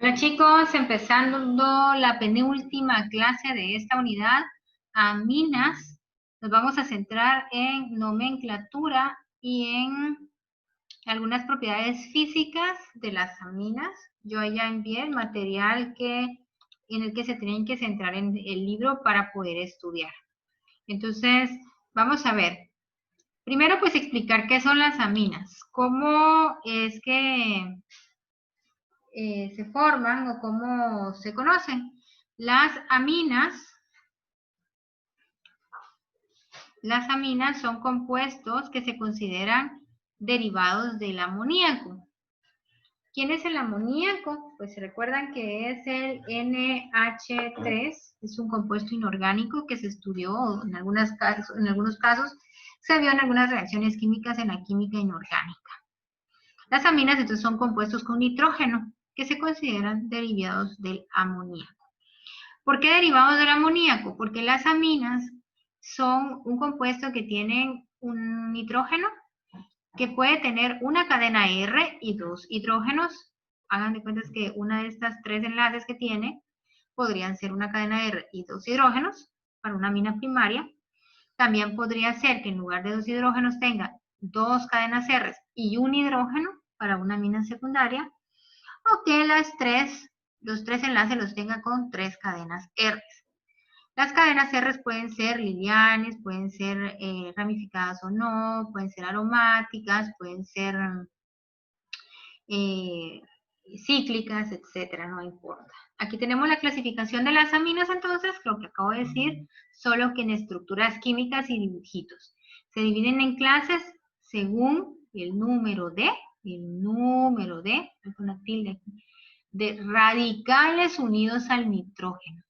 Hola chicos, empezando la penúltima clase de esta unidad, aminas, nos vamos a centrar en nomenclatura y en algunas propiedades físicas de las aminas. Yo ya envié el material en el que se tienen que centrar en el libro para poder estudiar. Entonces, vamos a ver. Primero, pues explicar qué son las aminas, cómo es que se forman o cómo se conocen. Las aminas son compuestos que se consideran derivados del amoníaco. ¿Quién es el amoníaco? Pues se recuerdan que es el NH3, es un compuesto inorgánico que se estudió en algunos casos se vio en algunas reacciones químicas en la química inorgánica. Las aminas entonces son compuestos con nitrógeno que se consideran derivados del amoníaco. ¿Por qué derivados del amoníaco? Porque las aminas son un compuesto que tiene un nitrógeno que puede tener una cadena R y dos hidrógenos. Hagan de cuenta que una de estas tres enlaces que tiene podrían ser una cadena R y dos hidrógenos para una amina primaria. También podría ser que en lugar de dos hidrógenos tenga dos cadenas R y un hidrógeno para una amina secundaria, o que los tres enlaces los tenga con tres cadenas R. Las cadenas R pueden ser lineares, pueden ser ramificadas o no, pueden ser aromáticas, pueden ser cíclicas, etcétera, no importa. Aquí tenemos la clasificación de las aminas, entonces, lo que acabo de decir, solo que en estructuras químicas y dibujitos. Se dividen en clases según el número de radicales unidos al nitrógeno.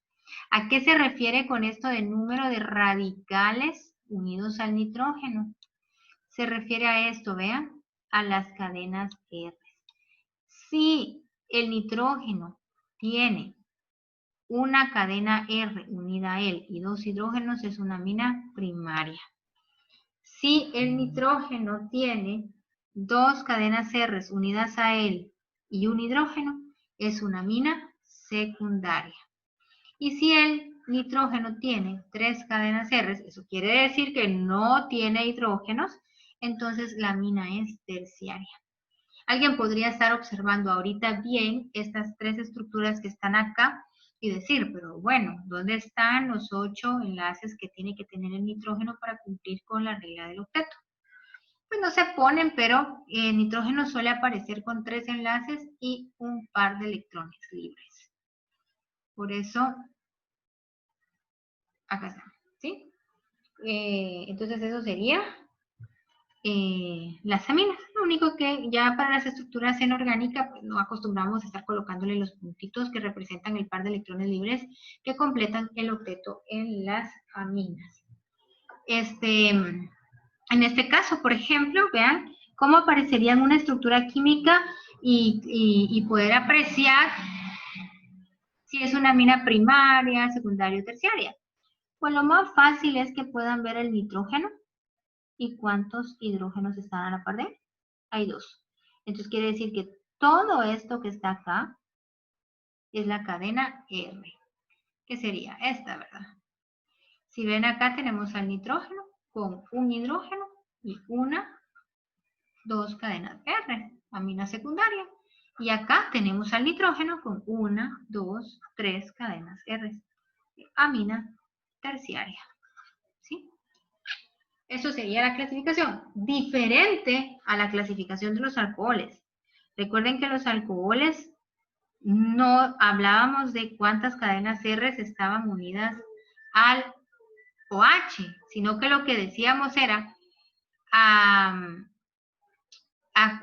¿A qué se refiere con esto de número de radicales unidos al nitrógeno? Se refiere a esto, vean, a las cadenas R. Si el nitrógeno tiene una cadena R unida a él y dos hidrógenos, es una amina primaria. Si el nitrógeno tiene dos cadenas R unidas a él y un hidrógeno, es una amina secundaria. Y si el nitrógeno tiene tres cadenas R, eso quiere decir que no tiene hidrógenos, entonces la amina es terciaria. Alguien podría estar observando ahorita bien estas tres estructuras que están acá y decir, pero bueno, ¿dónde están los 8 enlaces que tiene que tener el nitrógeno para cumplir con la regla del octeto? Pues no se ponen, pero el nitrógeno suele aparecer con 3 enlaces y un par de electrones libres. Por eso, acá está, ¿sí? Entonces eso sería las aminas. Lo único que ya para las estructuras en orgánica, pues no acostumbramos a estar colocándole los puntitos que representan el par de electrones libres que completan el octeto en las aminas. En este caso, por ejemplo, vean cómo aparecería en una estructura química y poder apreciar si es una amina primaria, secundaria o terciaria. Pues lo más fácil es que puedan ver el nitrógeno y cuántos hidrógenos están a la par de él. Hay dos. Entonces quiere decir que todo esto que está acá es la cadena R, que sería esta, ¿verdad? Si ven acá tenemos al nitrógeno con un hidrógeno y dos cadenas R, amina secundaria. Y acá tenemos al nitrógeno con 1, 2, 3 cadenas R, amina terciaria. ¿Sí? Eso sería la clasificación, diferente a la clasificación de los alcoholes. Recuerden que los alcoholes no hablábamos de cuántas cadenas R estaban unidas al OH, sino que lo que decíamos era a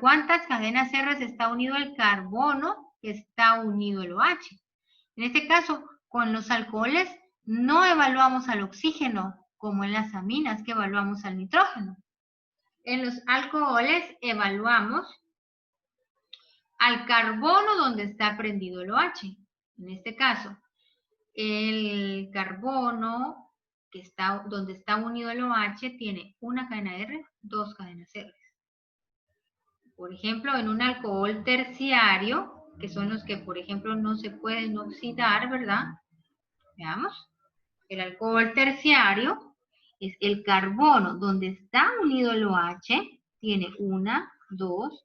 cuántas cadenas R está unido el carbono que está unido el OH. En este caso, con los alcoholes no evaluamos al oxígeno como en las aminas que evaluamos al nitrógeno. En los alcoholes evaluamos al carbono donde está prendido el OH. En este caso, el carbono donde está unido el OH tiene una cadena R, dos cadenas R. Por ejemplo, en un alcohol terciario, que son los que, por ejemplo, no se pueden oxidar, ¿verdad? Veamos. El alcohol terciario es el carbono donde está unido el OH, tiene 1, 2,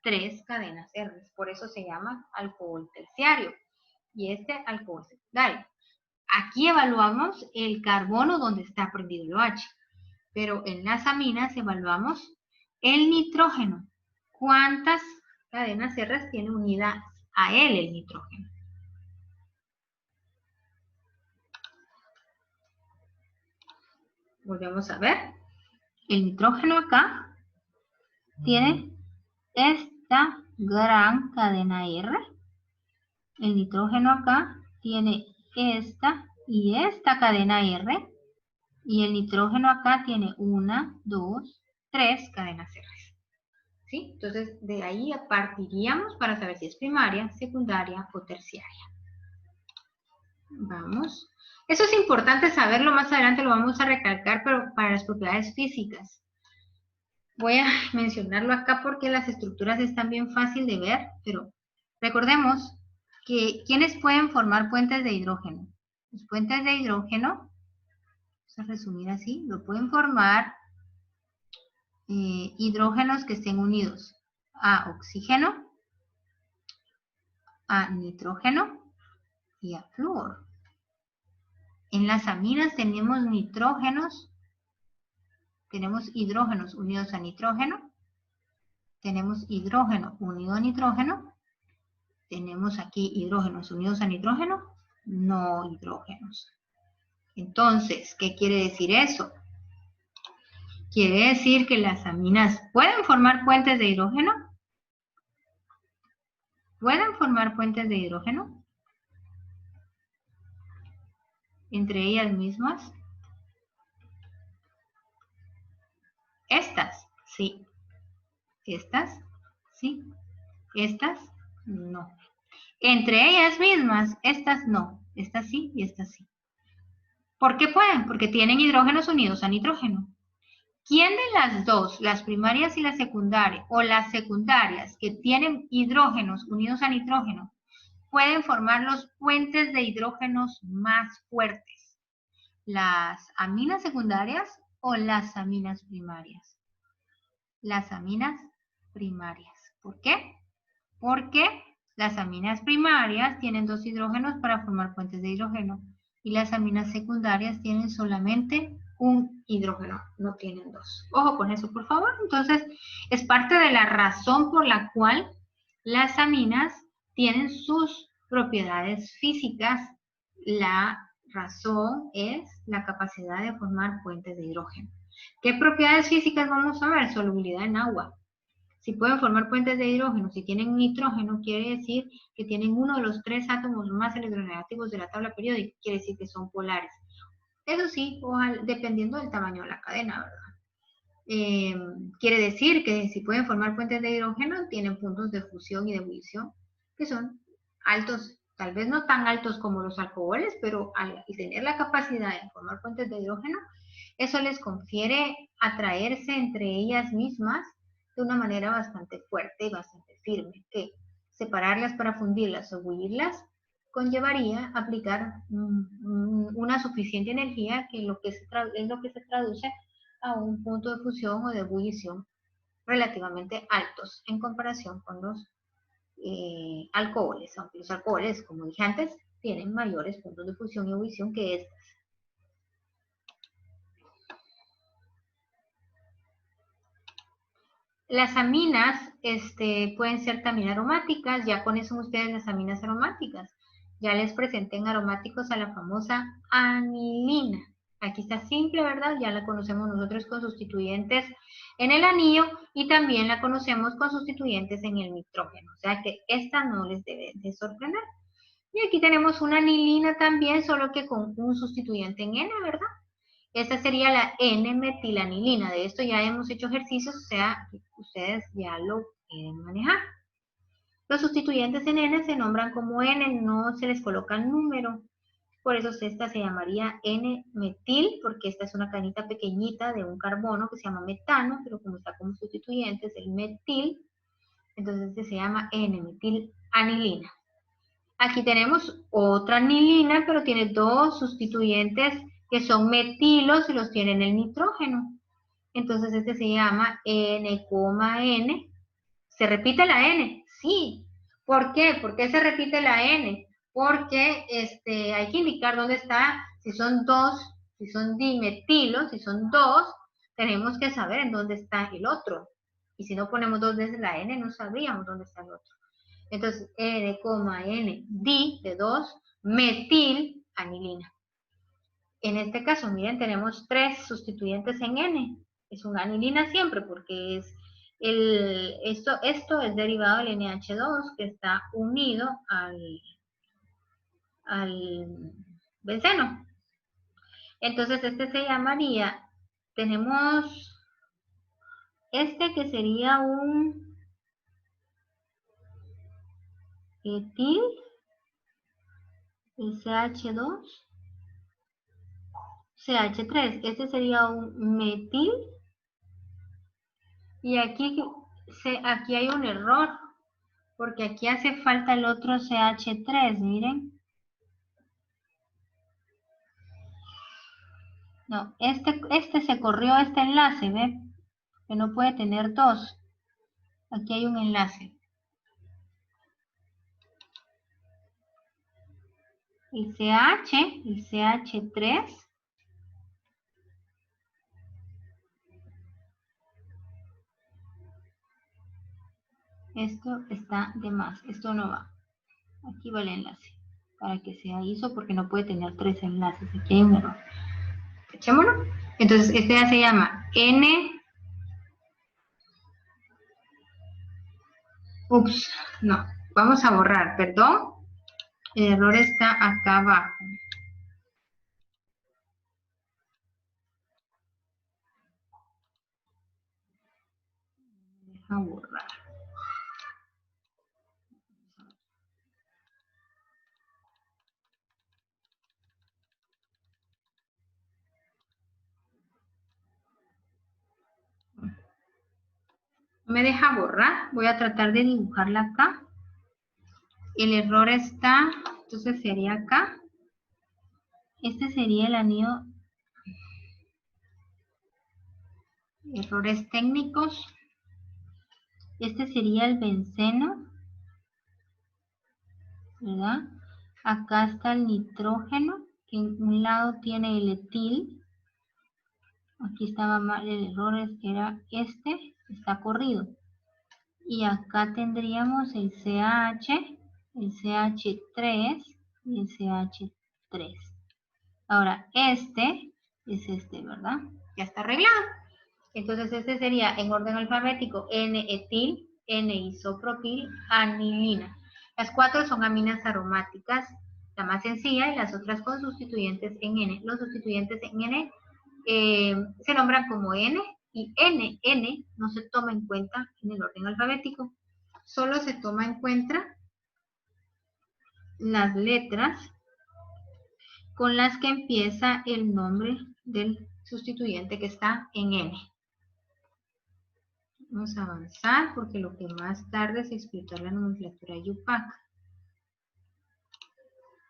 3 cadenas R. Por eso se llama alcohol terciario. Y este alcohol secundario. Aquí evaluamos el carbono donde está prendido el OH. Pero en las aminas evaluamos el nitrógeno. ¿Cuántas cadenas R tiene unida a él el nitrógeno? Volvemos a ver. El nitrógeno acá tiene esta gran cadena R. El nitrógeno acá tiene esta y esta cadena R. Y el nitrógeno acá tiene 1, 2, 3 cadenas R. ¿Sí? Entonces, de ahí partiríamos para saber si es primaria, secundaria o terciaria. Vamos. Eso es importante saberlo, más adelante lo vamos a recalcar, pero para las propiedades físicas. Voy a mencionarlo acá porque las estructuras están bien fácil de ver, pero recordemos que ¿quiénes pueden formar puentes de hidrógeno? Los puentes de hidrógeno, vamos a resumir así, lo pueden formar hidrógenos que estén unidos a oxígeno, a nitrógeno y a flúor. En las aminas tenemos hidrógenos unidos a nitrógeno, tenemos hidrógeno unido a nitrógeno, tenemos aquí hidrógenos unidos a nitrógeno, no hidrógenos. Entonces, ¿qué quiere decir eso? Quiere decir que las aminas pueden formar puentes de hidrógeno. ¿Pueden formar puentes de hidrógeno? Entre ellas mismas. Estas, sí. Estas, sí. Estas, no. Entre ellas mismas, estas no. Estas sí y estas sí. ¿Por qué pueden? Porque tienen hidrógenos unidos a nitrógeno. ¿Quién de las dos, las primarias y las secundarias, o las secundarias que tienen hidrógenos unidos a nitrógeno, pueden formar los puentes de hidrógenos más fuertes? ¿Las aminas secundarias o las aminas primarias? Las aminas primarias. ¿Por qué? Porque las aminas primarias tienen 2 hidrógenos para formar puentes de hidrógeno y las aminas secundarias tienen solamente un hidrógeno, no tienen 2. Ojo con eso, por favor. Entonces, es parte de la razón por la cual las aminas tienen sus propiedades físicas. La razón es la capacidad de formar puentes de hidrógeno. ¿Qué propiedades físicas vamos a ver? Solubilidad en agua. Si pueden formar puentes de hidrógeno, si tienen nitrógeno, quiere decir que tienen uno de los 3 átomos más electronegativos de la tabla periódica, quiere decir que son polares. Eso sí, dependiendo del tamaño de la cadena, ¿verdad? Quiere decir que si pueden formar puentes de hidrógeno, tienen puntos de fusión y de ebullición que son altos, tal vez no tan altos como los alcoholes, pero al tener la capacidad de formar puentes de hidrógeno, eso les confiere atraerse entre ellas mismas de una manera bastante fuerte y bastante firme, que separarlas para fundirlas o bullirlas conllevaría aplicar una suficiente energía que es lo que se traduce a un punto de fusión o de ebullición relativamente altos en comparación con los alcoholes, aunque los alcoholes, como dije antes, tienen mayores puntos de fusión y ebullición que estas. Las aminas pueden ser también aromáticas, ya conocen ustedes las aminas aromáticas. Ya les presenté en aromáticos a la famosa anilina. Aquí está simple, ¿verdad? Ya la conocemos nosotros con sustituyentes en el anillo y también la conocemos con sustituyentes en el nitrógeno. O sea que esta no les debe de sorprender. Y aquí tenemos una anilina también, solo que con un sustituyente en N, ¿verdad? Esta sería la N-metilanilina. De esto ya hemos hecho ejercicios, o sea, ustedes ya lo pueden manejar. Los sustituyentes en N se nombran como N, no se les coloca número. Por eso esta se llamaría N-metil, porque esta es una cadenita pequeñita de un carbono que se llama metano, pero como está como sustituyente es el metil, entonces este se llama N-metil anilina. Aquí tenemos otra anilina, pero tiene dos sustituyentes que son metilos y los tiene en el nitrógeno. Entonces este se llama N,N. ¿Se repite la N? Sí. ¿Por qué? ¿Por qué se repite la N? Porque hay que indicar dónde está, si son dos, si son dimetilos, si son dos, tenemos que saber en dónde está el otro. Y si no ponemos dos veces la N, no sabríamos dónde está el otro. Entonces, N, di de 2, metil, anilina. En este caso, miren, tenemos 3 sustituyentes en N. Es una anilina siempre porque esto es derivado del NH2 que está unido al benceno. Entonces, este se llamaría, tenemos este que sería un etil, el CH2, CH3, este sería un metil, y aquí hay un error, porque aquí hace falta el otro CH3, miren. No, este se corrió este enlace, ¿ve? Que no puede tener dos. Aquí hay un enlace. El CH3, esto está de más, esto no va. Aquí va el enlace, para que sea ISO, porque no puede tener 3 enlaces. Aquí hay un error. Echémoslo. Entonces, este ya se llama N. Ups, no. Vamos a borrar, perdón. El error está acá abajo. Deja borrar. No me deja borrar. Voy a tratar de dibujarla acá. El error está, entonces sería acá. Este sería el anillo. Errores técnicos. Este sería el benceno, ¿verdad? Acá está el nitrógeno, que en un lado tiene el etil. Aquí estaba mal, el error era este, está corrido. Y acá tendríamos el CH, el CH3 y el CH3. Ahora, este es este, ¿verdad? Ya está arreglado. Entonces, este sería en orden alfabético N-etil, N-isopropil, anilina. Las 4 son aminas aromáticas, la más sencilla y las otras con sustituyentes en N. Los sustituyentes en N se nombran como N y N no se toma en cuenta en el orden alfabético. Solo se toma en cuenta las letras con las que empieza el nombre del sustituyente que está en N. Vamos a avanzar porque lo que más tarde es explicar la nomenclatura UPAC.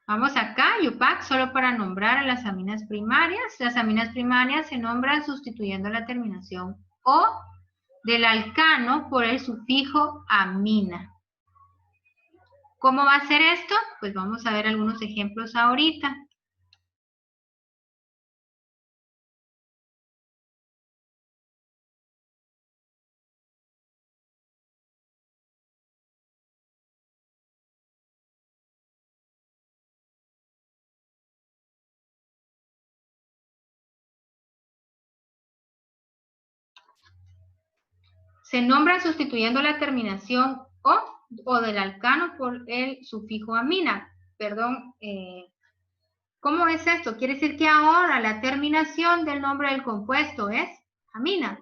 Vamos acá, UPAC, solo para nombrar a las aminas primarias. Las aminas primarias se nombran sustituyendo la terminación O del alcano por el sufijo amina. ¿Cómo va a ser esto? Pues vamos a ver algunos ejemplos ahorita. Se nombran sustituyendo la terminación o del alcano por el sufijo amina. Perdón, ¿cómo es esto? Quiere decir que ahora la terminación del nombre del compuesto es amina.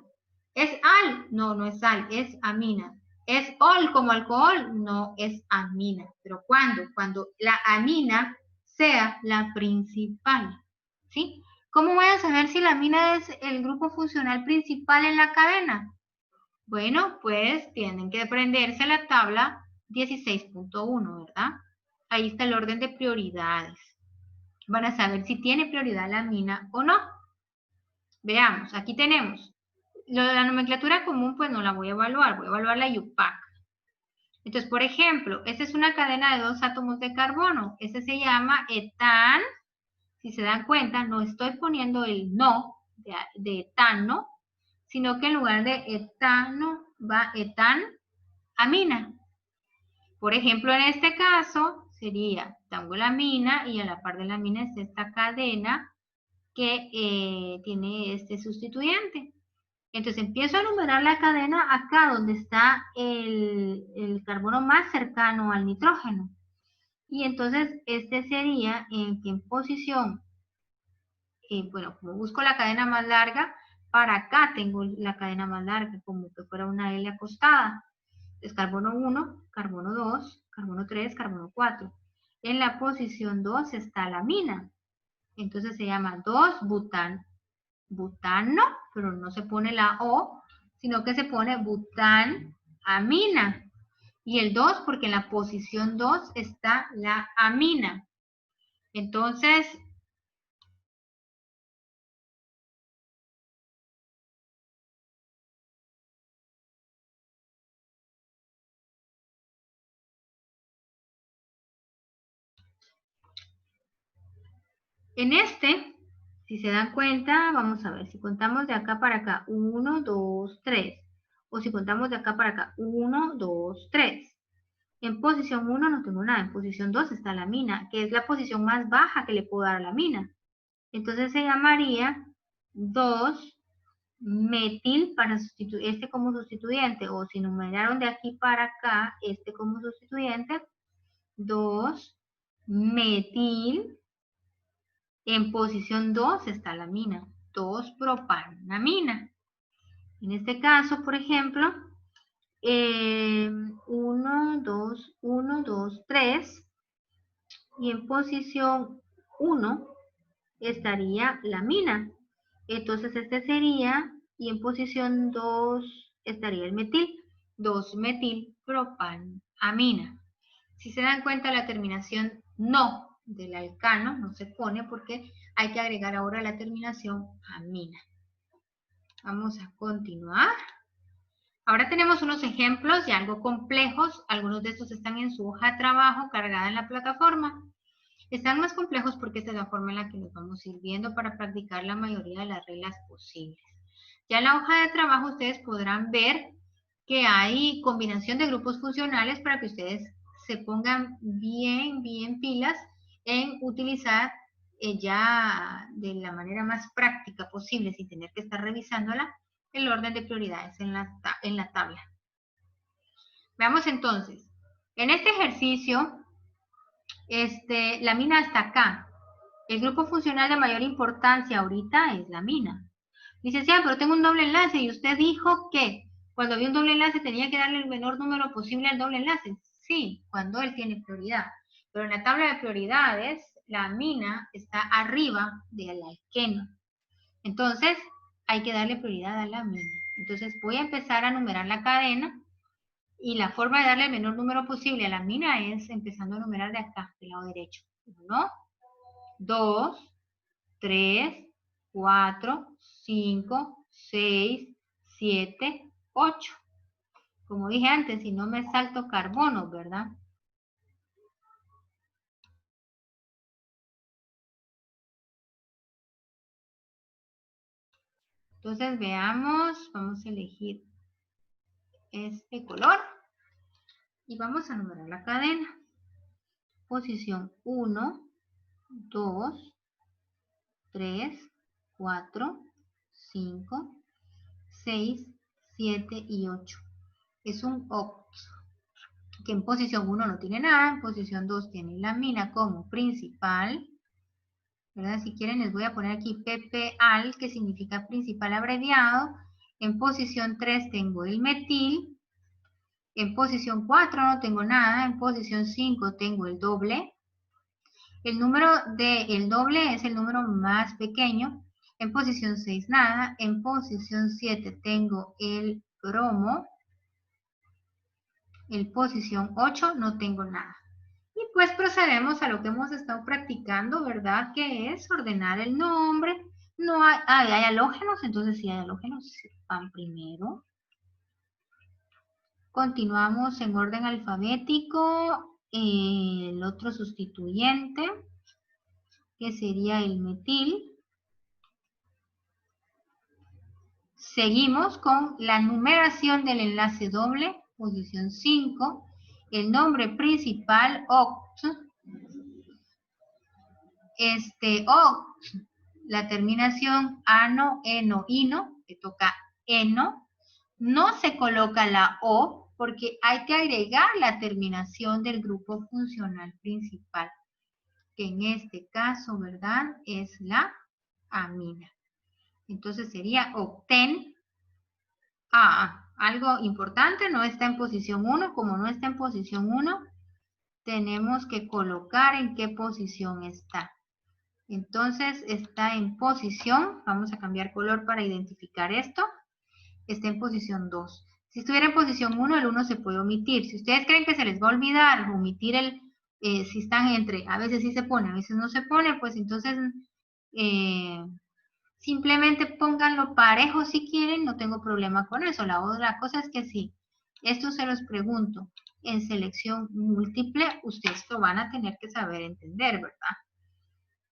¿Es al? No, no es al, es amina. ¿Es ol como alcohol? No, es amina. ¿Pero cuándo? Cuando la amina sea la principal. ¿Sí? ¿Cómo voy a saber si la amina es el grupo funcional principal en la cadena? Bueno, pues tienen que aprenderse la tabla 16.1, ¿verdad? Ahí está el orden de prioridades. Van a saber si tiene prioridad la amina o no. Veamos, aquí tenemos. Lo de la nomenclatura común, pues no la voy a evaluar la IUPAC. Entonces, por ejemplo, esta es una cadena de 2 átomos de carbono. Este se llama etan. Si se dan cuenta, no estoy poniendo el no de etano, sino que en lugar de etano va etanamina. Por ejemplo, en este caso sería tangolamina y a la par de la amina es esta cadena que tiene este sustituyente. Entonces empiezo a numerar la cadena acá donde está el carbono más cercano al nitrógeno. Y entonces este sería en posición, bueno, como busco la cadena más larga, para acá tengo la cadena más larga, como que fuera una L acostada. Es carbono 1, carbono 2, carbono 3, carbono 4. En la posición 2 está la amina. Entonces se llama 2-butano, pero no se pone la O, sino que se pone butanamina. Y el 2 porque en la posición 2 está la amina. Entonces, en este, si se dan cuenta, vamos a ver, si contamos de acá para acá, 1, 2, 3. O si contamos de acá para acá, 1, 2, 3. En posición 1 no tengo nada, en posición 2 está la amina, que es la posición más baja que le puedo dar a la amina. Entonces se llamaría 2-metil para sustituir este como sustituyente, o si numeraron de aquí para acá este como sustituyente, 2-metil. En posición 2 está la amina, 2-propanamina. En este caso, por ejemplo, 1, 2, 1, 2, 3. Y en posición 1 estaría la amina. Entonces este sería, y en posición 2 estaría el metil, 2-metilpropanamina. Si se dan cuenta, la terminación no del alcano no se pone porque hay que agregar ahora la terminación amina. Vamos a continuar. Ahora tenemos unos ejemplos ya algo complejos. Algunos de estos están en su hoja de trabajo cargada en la plataforma. Están más complejos porque esta es la forma en la que nos vamos a ir viendo para practicar la mayoría de las reglas posibles. Ya en la hoja de trabajo ustedes podrán ver que hay combinación de grupos funcionales para que ustedes se pongan bien pilas en utilizar ya de la manera más práctica posible, sin tener que estar revisándola, el orden de prioridades en la tabla. Veamos entonces, en este ejercicio, la amina está acá. El grupo funcional de mayor importancia ahorita es la amina. Licenciada, pero tengo un doble enlace y usted dijo que cuando había un doble enlace tenía que darle el menor número posible al doble enlace. Sí, cuando él tiene prioridad. Pero en la tabla de prioridades, la amina está arriba del alqueno. Entonces, hay que darle prioridad a la amina. Entonces, voy a empezar a numerar la cadena y la forma de darle el menor número posible a la amina es empezando a numerar de acá, del lado derecho. 1, 2, 3, 4, 5, 6, 7, 8. Como dije antes, si no me salto carbono, ¿verdad? Entonces veamos, vamos a elegir este color y vamos a numerar la cadena. Posición 1, 2, 3, 4, 5, 6, 7 y 8. Es un octo, que en posición 1 no tiene nada, en posición 2 tiene la amina como principal, ¿verdad? Si quieren les voy a poner aquí PPal, que significa principal abreviado. En posición 3 tengo el metil. En posición 4 no tengo nada. En posición 5 tengo el doble. El número del doble es el número más pequeño. En posición 6 nada. En posición 7 tengo el bromo. En posición 8 no tengo nada. Y pues procedemos a lo que hemos estado practicando, ¿verdad? Que es ordenar el nombre. No hay, hay halógenos, entonces si hay halógenos van primero. Continuamos en orden alfabético. El otro sustituyente, que sería el metil. Seguimos con la numeración del enlace doble, posición 5. El nombre principal, oct. Oct, la terminación ano, eno, ino, que toca eno. No se coloca la O porque hay que agregar la terminación del grupo funcional principal, que en este caso, ¿verdad? Es la amina. Entonces sería octen. Algo importante, no está en posición 1. Como no está en posición 1, tenemos que colocar en qué posición está. Entonces está en posición, vamos a cambiar color para identificar esto. Está en posición 2. Si estuviera en posición 1, el 1 se puede omitir. Si ustedes creen que se les va a olvidar omitir si están entre, a veces sí se pone, a veces no se pone, pues entonces simplemente pónganlo parejo si quieren, no tengo problema con eso. La otra cosa es que si esto se los pregunto en selección múltiple, ustedes lo van a tener que saber entender, ¿verdad?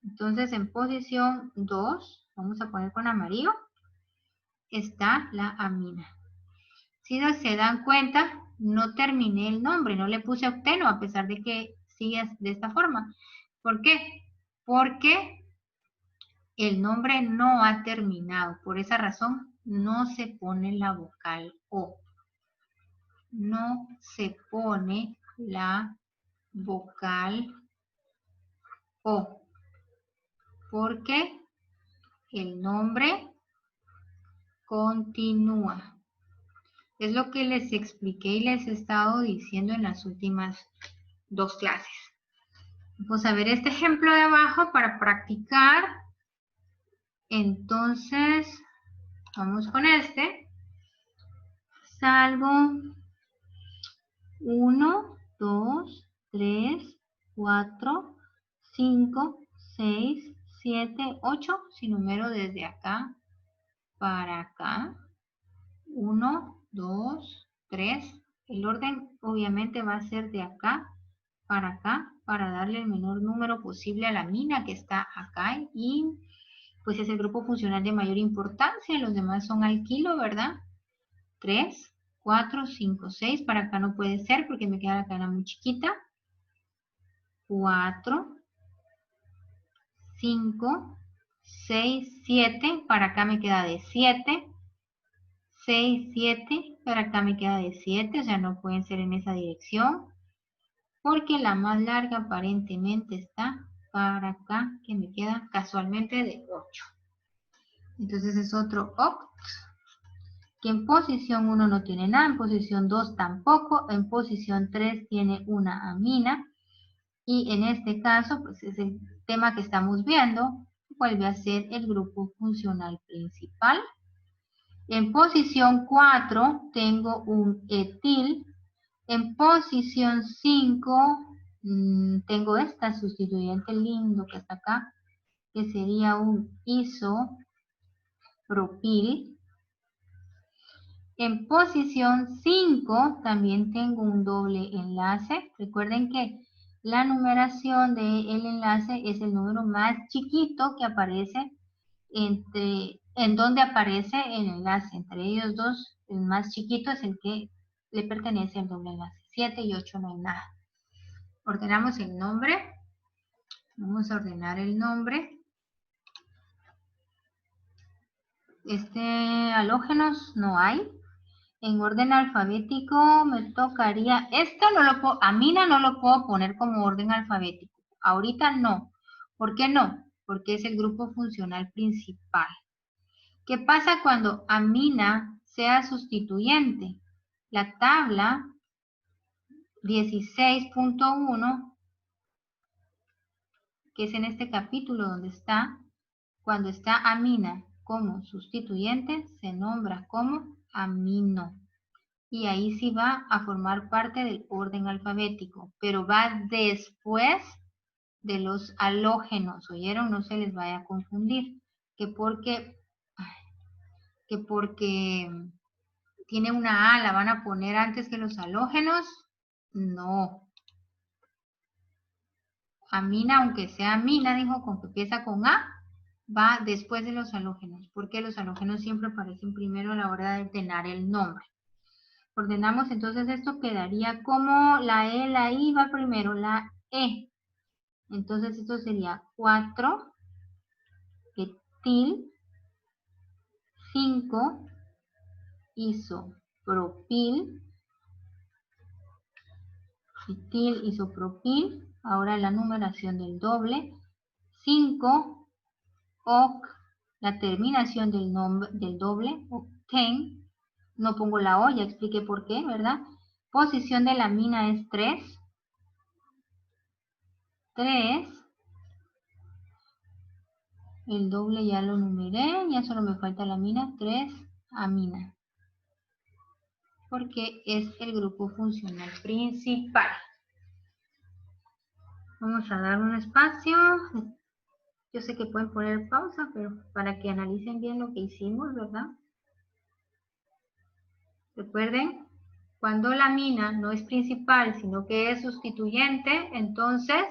Entonces en posición 2, vamos a poner con amarillo, está la amina. Si no se dan cuenta, no terminé el nombre, no le puse octeno a pesar de que sigue de esta forma. ¿Por qué? Porque el nombre no ha terminado. Por esa razón no se pone la vocal O. No se pone la vocal O. Porque el nombre continúa. Es lo que les expliqué y les he estado diciendo en las últimas 2 clases. Vamos a ver este ejemplo de abajo para practicar. Entonces, vamos con este. Salvo 1, 2, 3, 4, 5, 6, 7, 8. Si numero desde acá para acá. 1, 2, 3. El orden obviamente va a ser de acá para darle el menor número posible a la amina que está acá y pues es el grupo funcional de mayor importancia. Los demás son alquilo, ¿verdad? 3, 4, 5, 6. Para acá no puede ser porque me queda la cadena muy chiquita. 4, 5, 6, 7. Para acá me queda de 7. 6, 7, para acá me queda de 7, o sea, no pueden ser en esa dirección, porque la más larga aparentemente está para acá, que me queda casualmente de 8. Entonces es otro oct, que en posición 1 no tiene nada, en posición 2 tampoco, en posición 3 tiene una amina, y en este caso, pues es el tema que estamos viendo, vuelve a ser el grupo funcional principal. En posición 4 tengo un etil. En posición 5 tengo esta sustituyente lindo que está acá, que sería un isopropil. En posición 5 también tengo un doble enlace. Recuerden que la numeración del enlace es el número más chiquito que aparece en donde aparece el enlace. Entre ellos dos, el más chiquito es el que le pertenece al doble enlace. 7 y 8 no hay nada. Ordenamos el nombre. Vamos a ordenar el nombre. Halógenos no hay. En orden alfabético me tocaría, amina no lo puedo poner como orden alfabético. Ahorita no. ¿Por qué no? Porque es el grupo funcional principal. ¿Qué pasa cuando amina sea sustituyente? La tabla 16.1, que es en este capítulo donde está, cuando está amina como sustituyente, se nombra como amino. y ahí sí va a formar parte del orden alfabético, pero va después de los halógenos, ¿oyeron? No se les vaya a confundir, que porque tiene una A, la van a poner antes que los halógenos, no. Amina, aunque sea amina, dijo, con que empieza con A, va después de los halógenos, porque los halógenos siempre aparecen primero a la hora de ordenar el nombre. Ordenamos, entonces esto quedaría como la E, la I va primero, la E. Entonces esto sería 4, etil, 5, isopropil, etil, isopropil. Ahora la numeración del doble. 5, oc, la terminación del doble, octane. No pongo la O, ya expliqué por qué, ¿verdad? Posición de la amina es 3. 3. El doble ya lo numeré, ya solo me falta la amina, 3 amina. Porque es el grupo funcional principal. Vamos a dar un espacio. Yo sé que pueden poner pausa, pero para que analicen bien lo que hicimos, ¿verdad? Recuerden, cuando la amina no es principal, sino que es sustituyente, entonces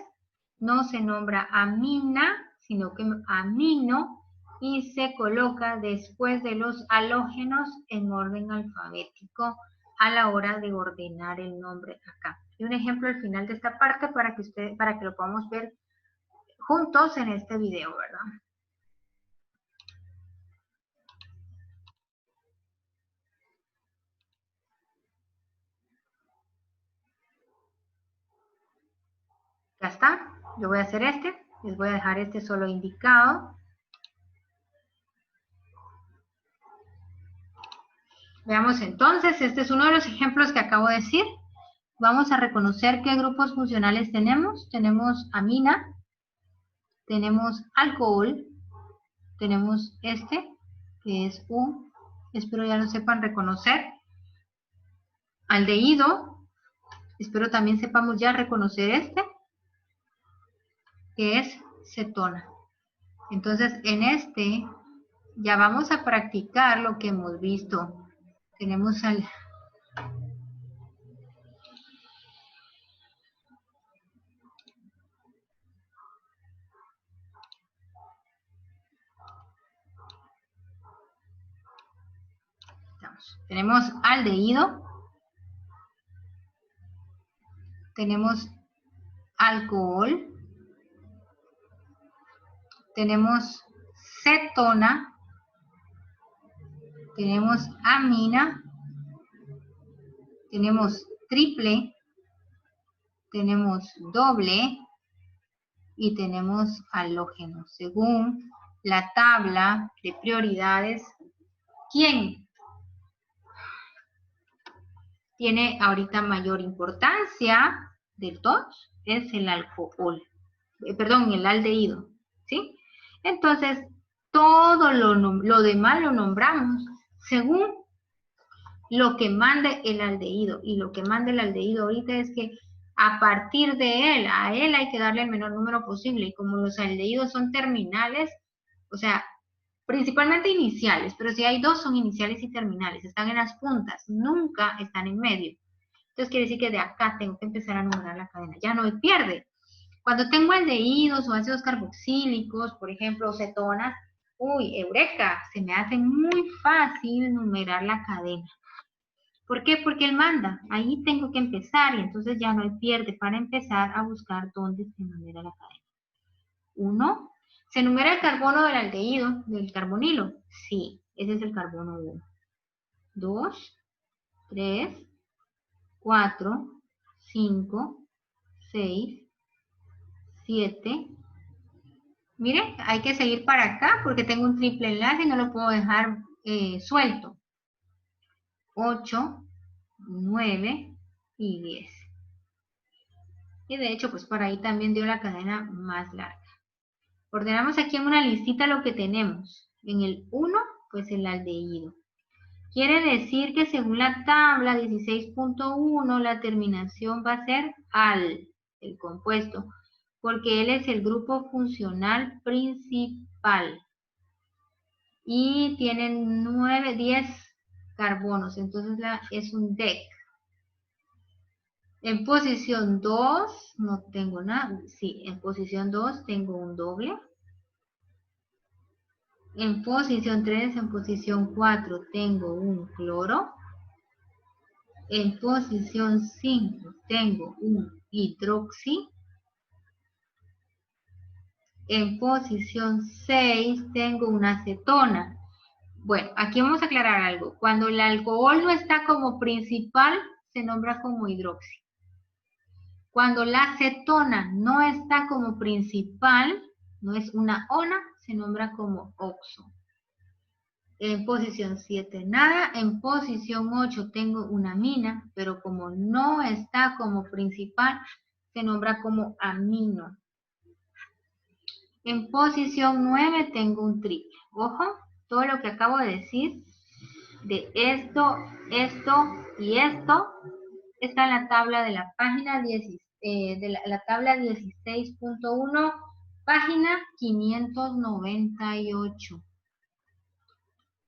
no se nombra amina, sino que amino, y se coloca después de los halógenos en orden alfabético a la hora de ordenar el nombre acá. Y un ejemplo al final de esta parte para que lo podamos ver juntos en este video, ¿verdad? Ya está. Yo voy a hacer este. Les voy a dejar este solo indicado. Veamos entonces, este es uno de los ejemplos que acabo de decir. Vamos a reconocer qué grupos funcionales tenemos. Tenemos amina, tenemos alcohol, tenemos este, que es espero ya lo sepan reconocer. Aldehído, espero también sepamos ya reconocer este, que es cetona. Entonces, en este ya vamos a practicar lo que hemos visto. Tenemos al... Tenemos aldehído, tenemos alcohol, tenemos cetona, tenemos amina, tenemos triple, tenemos doble y tenemos halógeno. Según la tabla de prioridades, ¿quién tiene ahorita mayor importancia de todos? Es el alcohol, perdón, el aldehído, ¿sí? Entonces, todo lo demás lo nombramos según lo que mande el aldehído. Y lo que manda el aldehído ahorita es que a partir de él, a él hay que darle el menor número posible. Y como los aldehídos son terminales, o sea, principalmente iniciales, pero si hay dos son iniciales y terminales, están en las puntas, nunca están en medio. Entonces quiere decir que de acá tengo que empezar a numerar la cadena, ya no me pierde. Cuando tengo aldehídos o ácidos carboxílicos, por ejemplo, cetonas, uy, eureka, se me hace muy fácil numerar la cadena. ¿Por qué? Porque él manda, ahí tengo que empezar y entonces ya no hay pierde para empezar a buscar dónde se numera la cadena. 1. ¿Se numera el carbono del aldehído, del carbonilo? Sí, ese es el carbono 1. 2, 3, 4, 5, 6, 7. Miren, hay que seguir para acá porque tengo un triple enlace y no lo puedo dejar suelto. 8, 9 y 10. Y de hecho, pues por ahí también dio la cadena más larga. Ordenamos aquí en una listita lo que tenemos. En el 1, pues el aldehído. Quiere decir que según la tabla 16.1, la terminación va a ser al, el compuesto, porque él es el grupo funcional principal. Y tiene 10 carbonos, entonces es un DEC. En posición 2 no tengo nada, sí, en posición 2 tengo un doble. En posición 3, en posición 4 tengo un cloro. En posición 5 tengo un hidroxi. En posición 6 tengo una acetona. Bueno, aquí vamos a aclarar algo. Cuando el alcohol no está como principal, se nombra como hidroxi. Cuando la acetona no está como principal, no es una ona, se nombra como oxo. En posición 7 nada, en posición 8 tengo una amina, pero como no está como principal, se nombra como amino. En posición 9 tengo un triple. Ojo, todo lo que acabo de decir, de esto, esto y esto, está en la tabla de la página 10, la tabla 16.1, página 598.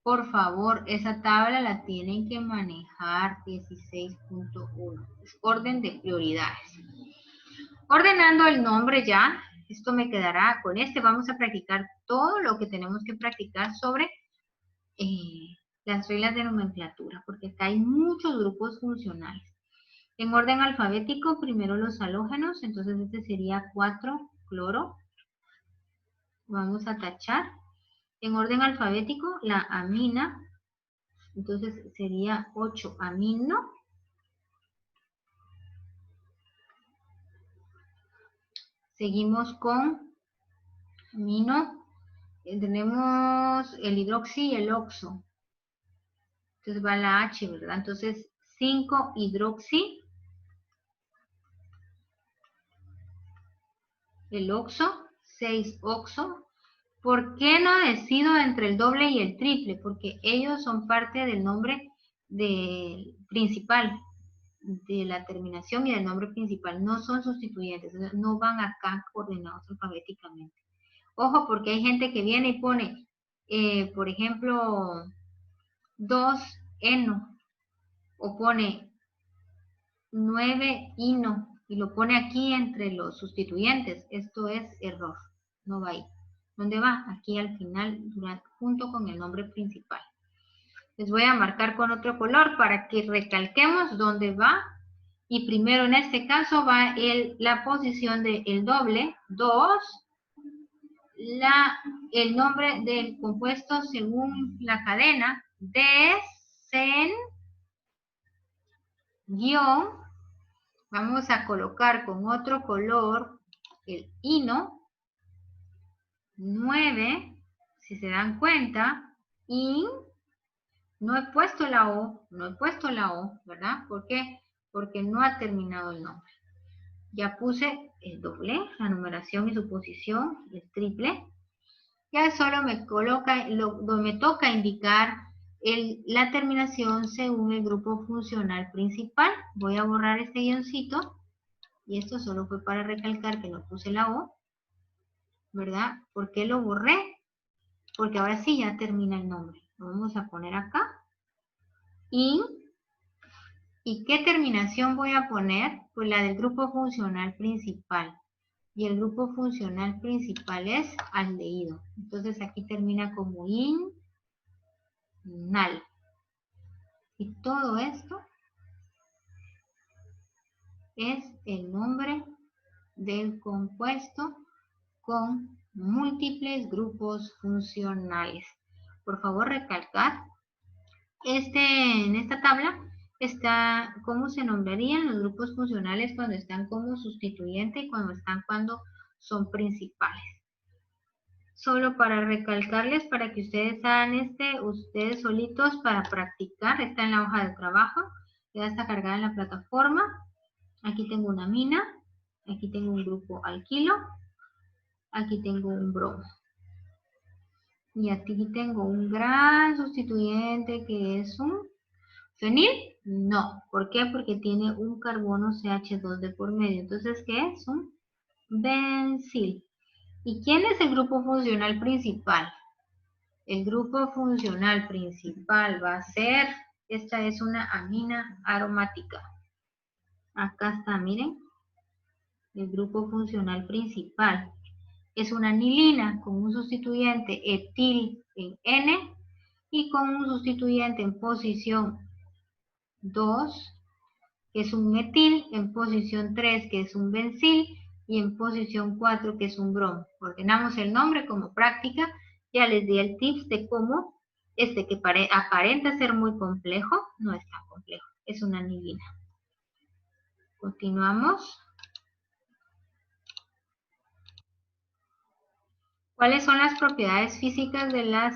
Por favor, esa tabla la tienen que manejar. 16.1. Es orden de prioridades. Ordenando el nombre ya, esto me quedará, con este vamos a practicar todo lo que tenemos que practicar sobre las reglas de nomenclatura, porque acá hay muchos grupos funcionales. En orden alfabético, primero los halógenos, entonces este sería 4 cloro. Vamos a tachar. En orden alfabético, la amina, entonces sería 8 amino. Seguimos con amino. Tenemos el hidroxi y el oxo. Entonces va la H, ¿verdad? Entonces 5 hidroxi. El oxo, 6 oxo. ¿Por qué no decido entre el doble y el triple? Porque ellos son parte del nombre principal, de la terminación y del nombre principal. No son sustituyentes, no van acá ordenados alfabéticamente. Ojo, porque hay gente que viene y pone, por ejemplo, 2 eno, o pone 9 ino, y lo pone aquí entre los sustituyentes. Esto es error, no va ahí. ¿Dónde va? Aquí al final, junto con el nombre principal. Les voy a marcar con otro color para que recalquemos dónde va. Y primero en este caso va la posición del doble, 2, el nombre del compuesto según la cadena, desen, guión, vamos a colocar con otro color el ino, 9, si se dan cuenta, in, no he puesto la O, ¿verdad? ¿Por qué? Porque no ha terminado el nombre. Ya puse el doble, la numeración y su posición, el triple. Ya solo me toca indicar la terminación según el grupo funcional principal. Voy a borrar este guioncito. Y esto solo fue para recalcar que no puse la O, ¿verdad? ¿Por qué lo borré? Porque ahora sí ya termina el nombre. Lo vamos a poner acá. ¿Y qué terminación voy a poner? Pues la del grupo funcional principal. Y el grupo funcional principal es aldehído. Entonces aquí termina como nal. Y todo esto es el nombre del compuesto con múltiples grupos funcionales. Por favor, recalcar. En esta tabla está cómo se nombrarían los grupos funcionales cuando están como sustituyente y cuando son principales. Solo para recalcarles, para que ustedes hagan ustedes solitos para practicar, está en la hoja de trabajo, ya está cargada en la plataforma. Aquí tengo una amina, aquí tengo un grupo alquilo, aquí tengo un bromo. Y aquí tengo un gran sustituyente que es un fenil. No, ¿por qué? Porque tiene un carbono CH2 de por medio. Entonces, ¿qué es? Un bencil. ¿Y quién es el grupo funcional principal? El grupo funcional principal va a ser, esta es una amina aromática. Acá está, miren, el grupo funcional principal. Es una anilina con un sustituyente etil en N y con un sustituyente en posición 2, que es un metil, en posición 3, que es un bencil, y en posición 4, que es un bromo. Ordenamos el nombre como práctica. Ya les di el tips de cómo que aparenta ser muy complejo, no es tan complejo, es una anilina. Continuamos. ¿Cuáles son las propiedades físicas de las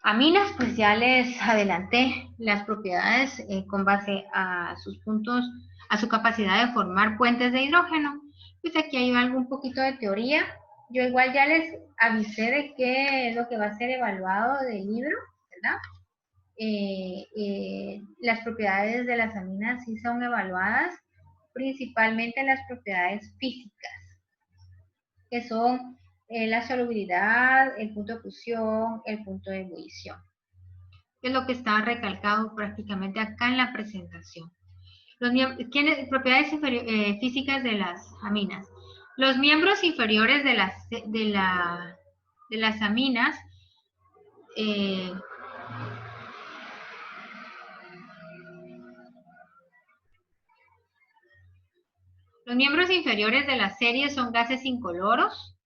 aminas? Pues ya les adelanté las propiedades con base a sus puntos, a su capacidad de formar puentes de hidrógeno. Pues aquí hay algo un poquito de teoría. Yo igual ya les avisé de qué es lo que va a ser evaluado del libro, ¿verdad? Las propiedades de las aminas sí son evaluadas, principalmente las propiedades físicas, que son la solubilidad, el punto de fusión, el punto de ebullición. Es lo que está recalcado prácticamente acá en la presentación. Propiedades físicas de las aminas. Los miembros inferiores de las aminas los miembros inferiores de la serie son gases incoloros,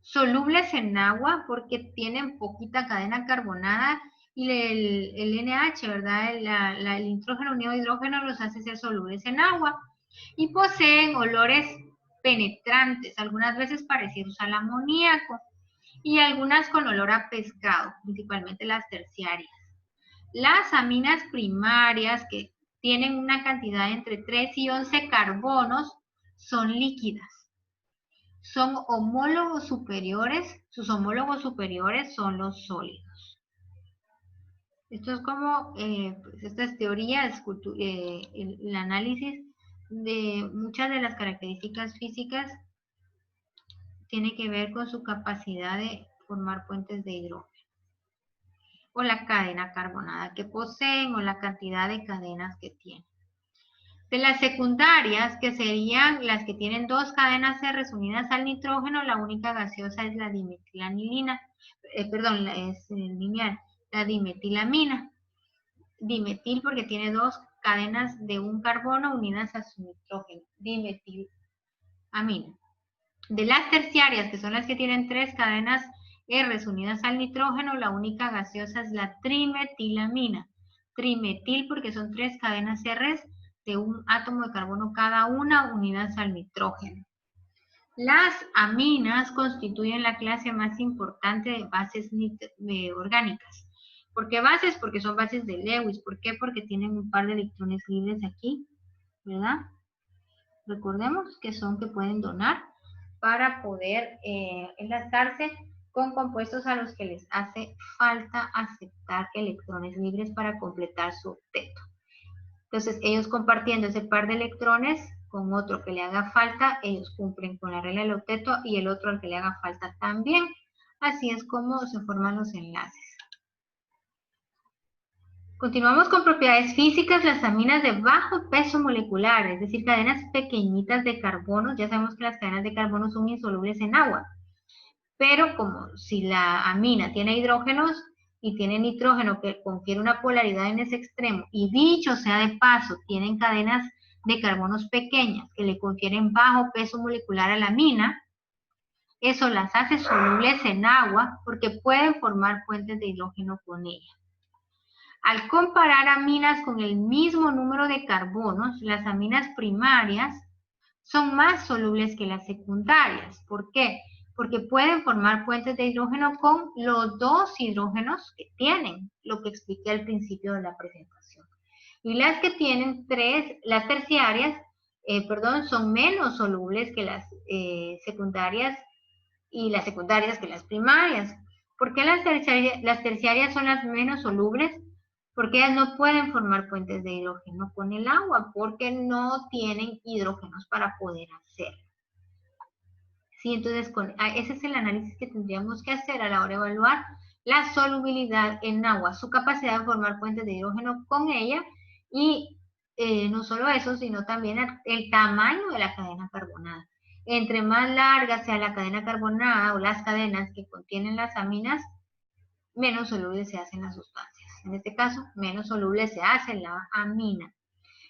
solubles en agua porque tienen poquita cadena carbonada y el NH, ¿verdad? El nitrógeno unido a hidrógeno los hace ser solubles en agua y poseen olores penetrantes, algunas veces parecidos al amoníaco y algunas con olor a pescado, principalmente las terciarias. Las aminas primarias, que tienen una cantidad entre 3 y 11 carbonos, son líquidas. Son homólogos superiores, sus homólogos superiores son los sólidos. Esto es como, pues esta es teoría, el análisis de muchas de las características físicas tiene que ver con su capacidad de formar puentes de hidrógeno, o la cadena carbonada que poseen, o la cantidad de cadenas que tienen. De las secundarias, que serían las que tienen dos cadenas R unidas al nitrógeno, la única gaseosa es la dimetilanilina, es lineal, la dimetilamina. Dimetil porque tiene dos cadenas de un carbono unidas a su nitrógeno, dimetilamina. De las terciarias, que son las que tienen tres cadenas R unidas al nitrógeno, la única gaseosa es la trimetilamina. Trimetil porque son tres cadenas R de un átomo de carbono cada una unidas al nitrógeno. Las aminas constituyen la clase más importante de bases orgánicas. ¿Por qué bases? Porque son bases de Lewis. ¿Por qué? Porque tienen un par de electrones libres aquí, ¿verdad? Recordemos que son que pueden donar para poder enlazarse con compuestos a los que les hace falta aceptar electrones libres para completar su octeto. Entonces, ellos compartiendo ese par de electrones con otro que le haga falta, ellos cumplen con la regla del octeto y el otro al que le haga falta también. Así es como se forman los enlaces. Continuamos con propiedades físicas. Las aminas de bajo peso molecular, es decir, cadenas pequeñitas de carbono. Ya sabemos que las cadenas de carbono son insolubles en agua. Pero como si la amina tiene hidrógenos y tiene nitrógeno que confiere una polaridad en ese extremo, y dicho sea de paso, tienen cadenas de carbonos pequeñas que le confieren bajo peso molecular a la amina, eso las hace solubles en agua porque pueden formar puentes de hidrógeno con ella. Al comparar aminas con el mismo número de carbonos, las aminas primarias son más solubles que las secundarias. ¿Por qué? Porque pueden formar puentes de hidrógeno con los dos hidrógenos que tienen, lo que expliqué al principio de la presentación. Y las que tienen las terciarias, son menos solubles que las secundarias, y las secundarias que las primarias. ¿Por qué las terciarias son las menos solubles? Porque ellas no pueden formar puentes de hidrógeno con el agua, porque no tienen hidrógenos para poder hacerlo. Sí, entonces ese es el análisis que tendríamos que hacer a la hora de evaluar la solubilidad en agua, su capacidad de formar puentes de hidrógeno con ella y no solo eso, sino también el tamaño de la cadena carbonada. Entre más larga sea la cadena carbonada o las cadenas que contienen las aminas, menos solubles se hacen las sustancias. En este caso, menos soluble se hace la amina.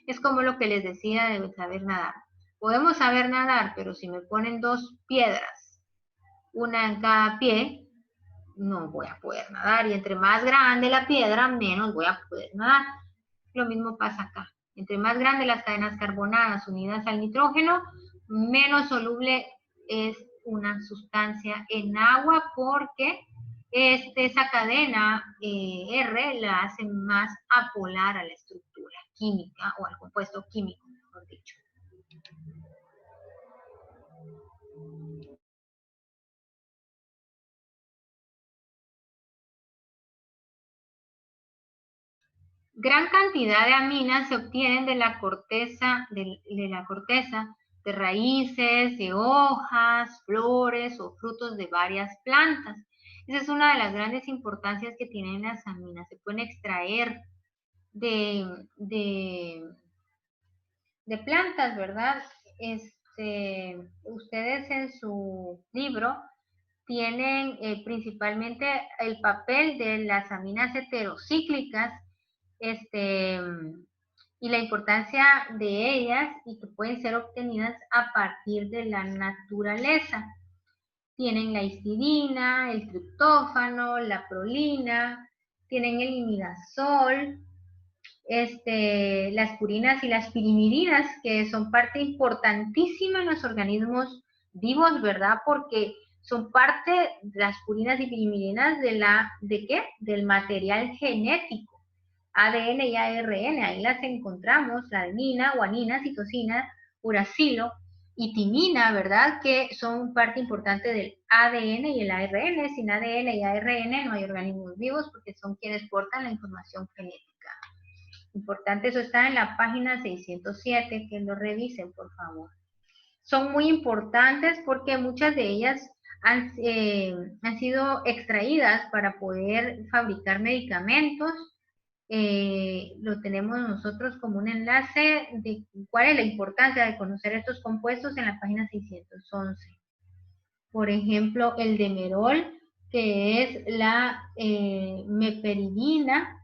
Es como lo que les decía de saber nadar. Podemos saber nadar, pero si me ponen dos piedras, una en cada pie, no voy a poder nadar. Y entre más grande la piedra, menos voy a poder nadar. Lo mismo pasa acá. Entre más grandes las cadenas carbonadas unidas al nitrógeno, menos soluble es una sustancia en agua porque esa cadena R la hace más apolar a la estructura química o al compuesto químico, mejor dicho. Gran cantidad de aminas se obtienen de la corteza, de raíces, de hojas, flores o frutos de varias plantas. Esa es una de las grandes importancias que tienen las aminas. Se pueden extraer de plantas, ¿verdad? Ustedes en su libro tienen principalmente el papel de las aminas heterocíclicas, y la importancia de ellas y que pueden ser obtenidas a partir de la naturaleza. Tienen la histidina, el triptófano, la prolina, tienen el imidazol, las purinas y las pirimidines, que son parte importantísima en los organismos vivos, ¿verdad? Porque son parte de las purinas y pirimidinas ¿de qué? Del material genético, ADN y ARN, ahí las encontramos, la adenina, guanina, citosina, uracilo y timina, ¿verdad? Que son parte importante del ADN y el ARN. Sin ADN y ARN no hay organismos vivos porque son quienes portan la información genética. Importante, eso está en la página 607, que lo revisen, por favor. Son muy importantes porque muchas de ellas han sido extraídas para poder fabricar medicamentos. Lo tenemos nosotros como un enlace de cuál es la importancia de conocer estos compuestos en la página 611. Por ejemplo, el demerol, que es la meperidina,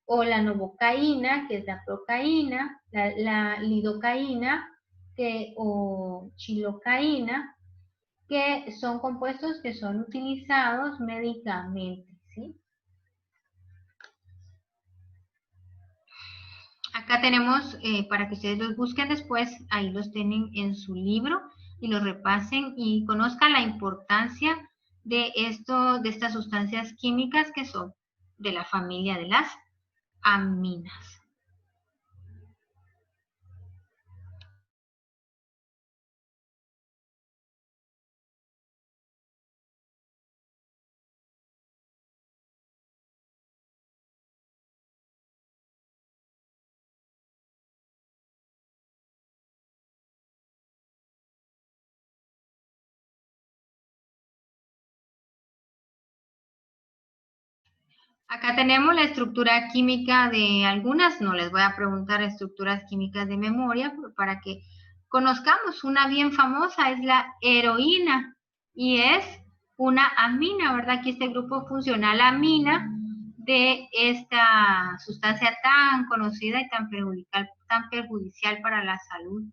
o la novocaína, que es la procaína, la lidocaína o chilocaína, que son compuestos que son utilizados médicamente, ¿sí? Acá tenemos, para que ustedes los busquen después, ahí los tienen en su libro y los repasen y conozcan la importancia de estas sustancias químicas que son de la familia de las aminas. Acá tenemos la estructura química de algunas, no les voy a preguntar estructuras químicas de memoria, pero para que conozcamos una bien famosa, es la heroína, y es una amina, ¿verdad? Aquí este grupo funcional amina de esta sustancia tan conocida y tan perjudicial para la salud.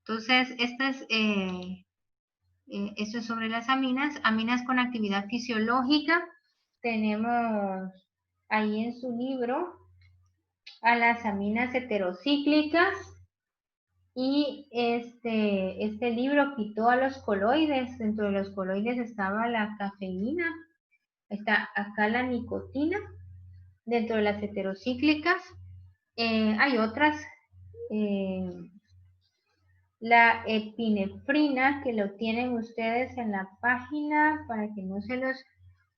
Entonces, esto es sobre las aminas con actividad fisiológica. Tenemos ahí en su libro a las aminas heterocíclicas y este libro quitó a los coloides. Dentro de los coloides estaba la cafeína, está acá la nicotina. Dentro de las heterocíclicas hay otras, la epinefrina, que lo tienen ustedes en la página para que no se los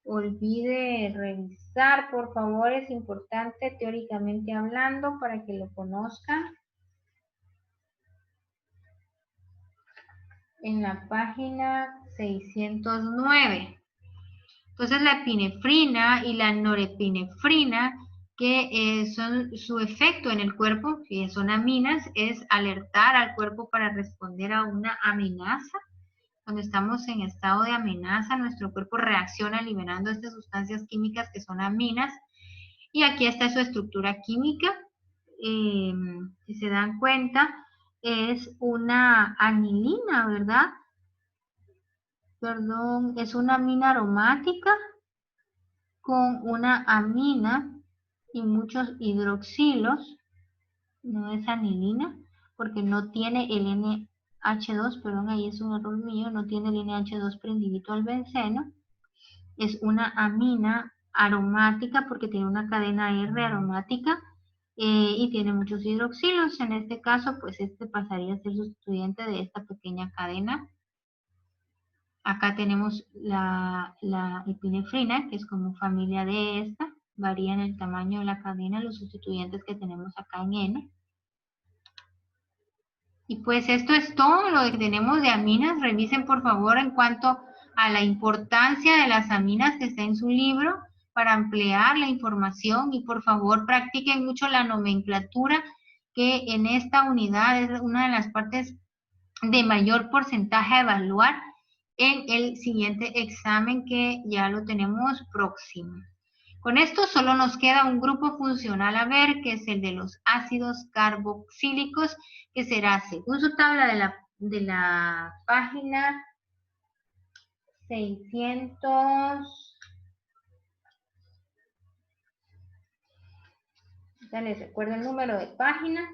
olvide revisar, por favor, es importante teóricamente hablando para que lo conozcan. En la página 609. Entonces la epinefrina y la norepinefrina, que son su efecto en el cuerpo, que son aminas, es alertar al cuerpo para responder a una amenaza. Cuando estamos en estado de amenaza, nuestro cuerpo reacciona liberando estas sustancias químicas que son aminas. Y aquí está su estructura química. Si se dan cuenta, es una anilina, ¿verdad? Perdón, es una amina aromática con una amina y muchos hidroxilos. No es anilina porque no tiene el NH2, perdón, ahí es un error mío, no tiene el NH2 prendidito al benceno. Es una amina aromática porque tiene una cadena R aromática y tiene muchos hidroxilos. En este caso, pues este pasaría a ser sustituyente de esta pequeña cadena. Acá tenemos la epinefrina, que es como familia de esta. Varía en el tamaño de la cadena los sustituyentes que tenemos acá en N. Y pues esto es todo lo que tenemos de aminas. Revisen por favor en cuanto a la importancia de las aminas que está en su libro para ampliar la información y por favor practiquen mucho la nomenclatura, que en esta unidad es una de las partes de mayor porcentaje a evaluar en el siguiente examen que ya lo tenemos próximo. Con esto solo nos queda un grupo funcional a ver, que es el de los ácidos carboxílicos, que será según su tabla de la página 600. Ya les recuerdo el número de página.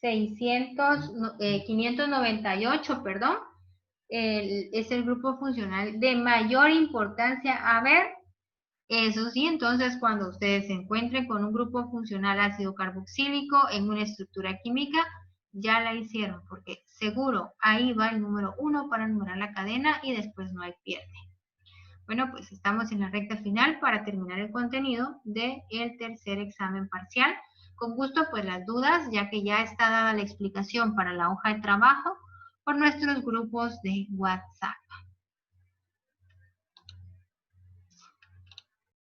598, perdón. Es el grupo funcional de mayor importancia a ver. Eso sí, entonces cuando ustedes se encuentren con un grupo funcional ácido carboxílico en una estructura química, ya la hicieron, porque seguro ahí va el número 1 para numerar la cadena y después no hay pierde. Bueno, pues estamos en la recta final para terminar el contenido del tercer examen parcial. Con gusto, pues las dudas, ya que ya está dada la explicación para la hoja de trabajo por nuestros grupos de WhatsApp.